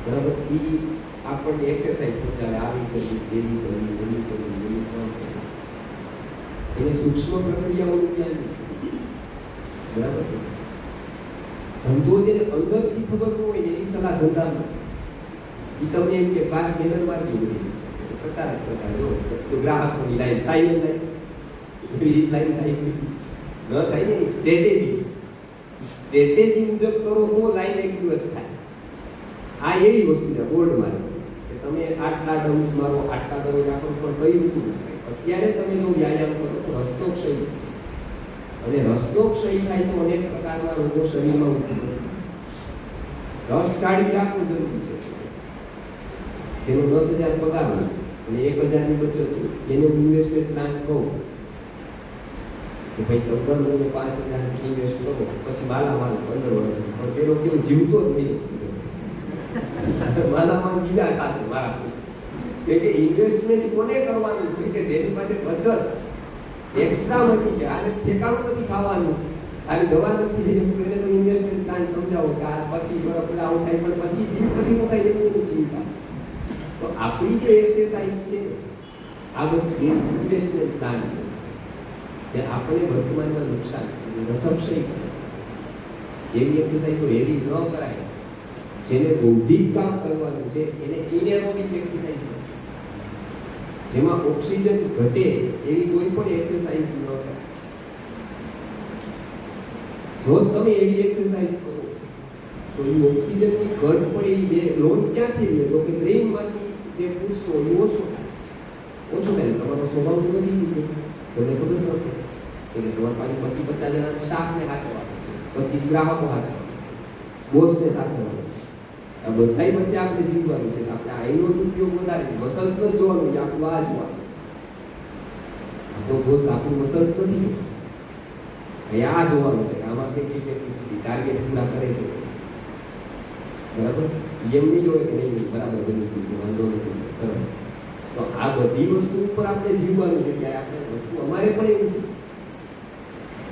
બરાબર. એ આપણને એક્સરસાઇઝ સમજાવે, આવી કરવી, તેવી કરવી, એવી કરવી, એવી કરવી. એની સૂક્ષ્મ પ્રક્રિયાઓનું જ્ઞાન નથી. બરાબર છે. ધંધો જેને અંદરથી ખબર ન હોય એની સલાહ ધંધામાં એ તમને એમ કે બાર બેનર મારી દીધી પ્રચાર જ કરતા જો તો ગ્રાહકોની લાઈન થાય ન થાય, એવી લાઈન થાય ન થાય ને. સ્ટ્રેટેજી મુજબ કરો તો લાઈન એક દિવસ થાય. આ એવી વસ્તુ છે બોર્ડ મારે કે તમે આટલા ડોઝ મારો, આટલા ડોઝ રાખો, પણ કઈ રીતે અત્યારે તમે જો વ્યાયામ કરો તો રસ્તોક્ષય, અને રસ્તોક્ષય થાય તો અનેક પ્રકારના રોગો શરીરમાં ઉત્પન્ન થાય. રસ જાળવી રાખવું જરૂરી છે. જેનો 10,000 પગાર હોય અને 1,000 ની બચત હોય એને ઇન્વેસ્ટમેન્ટ પ્લાન કહું કે ભાઈ 15 ને 5,000 ઇન્વેસ્ટ કરો પછી માલામાલ 15 વર્ષ, પણ પેલો કેવો જીવતો જ નહીં. માલામાલ બીજા થશે મારા, કે ઇન્વેસ્ટમેન્ટ કોને કરવાનું છે કે જેની પાસે બચત એક્સ્ટ્રા મની છે. આને ઠેકાણું નથી ખાવાનું, આને દવા નથી લેવું, એને તો ઇન્વેસ્ટમેન્ટ પ્લાન સમજાવો કે આ 25 વર્ષ પહેલા આવું થાય પણ પછી નું થાય એવું ચિંતા છે. તો આપણી જે એક્સરસાઇઝ છે આ બધી ઇન્વેસ્ટમેન્ટ પ્લાન છે કે આપણે વર્તમાનમાં નુકસાન રસક્ષય કરે. એવી એક્સરસાઇઝો એવી ન કરાય. જેને બૌદ્ધિક કામ કરવાનું છે એને એનેરોબિક એક્સરસાઇઝ કરે, જેમાં ઓક્સિજન ઘટે એવી કોઈ પણ એક્સરસાઇઝ ન કરે. જો તમે એવી એક્સરસાઇઝ કરો તો એ ઓક્સિજનની ઘટ પડે એ લોન ક્યાંથી લે તો કે બ્રેઇનમાંથી જે પુશ હોય એ ઓછો થાય. તમારો સ્વભાવ વધી ગયો, તમને ખબર ન પડે એટલે તમારે પાછી 50 જણા સ્ટાફને સાચવવાનો છે, 25 ગ્રાહકો સાચવવાના, બોસને સાચવવાનો. આ બધાય વચ્ચે આપણે જીવવાનું છે. આપણે આઈનો ઉપયોગ વધારે મસલ્સ ન જોવાનું છે, આપણું આ જોવાનું. આપણો બોસ આપણું મસલ્સ નથી, અહીંયા આ જોવાનું છે કે આમાં કેટલી કેપેસિટી ટાર્ગેટ પૂરા કરે છે. બરાબર. એમ નહીં જોવે કે નહીં બરાબર બની ગયું છે, વાંધો નથી, સરસ. તો આ બધી વસ્તુ ઉપર આપણે જીવવાનું છે. ત્યારે આપણે વસ્તુ અમારે પણ એવું છે,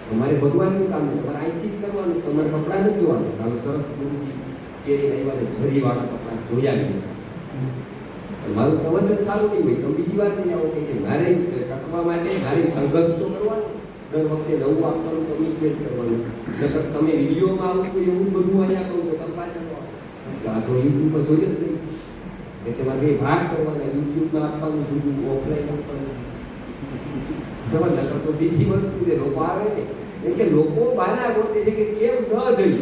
તમારે ભગવાનનું કામ છે, તમારે અહીંથી જ કરવાનું. તમારે કપડાં નથી જોવાનું. કામ સરસ ગુરુજી કેરી આવ્યા જરીવાળા કપડાં જોયા નહીં, મારું પ્રવચન સારું નહીં હોય તો બીજી વાત નહીં આવો કે મારે ટકવા માટે મારે સંઘર્ષ તો કરવાનો, દર વખતે નવું આપવાનું કમિટમેન્ટ કરવાનું. નકર તમે વિડીયોમાં આવું તો એવું બધું અહીંયા કહું તો તમે પાછળ આ તો યુટ્યુબ પર જોઈએ જ નહીં. એટલે મારે ભાગ કરવાના, યુટ્યુબમાં આપવાનું જુદું, ઓફલાઈન આપવાનું નકર તો સીધી વસ્તુ છે. લોકો આવે ને એમ કે લોકો બાના ગોતે છે કે કેમ ન જઈ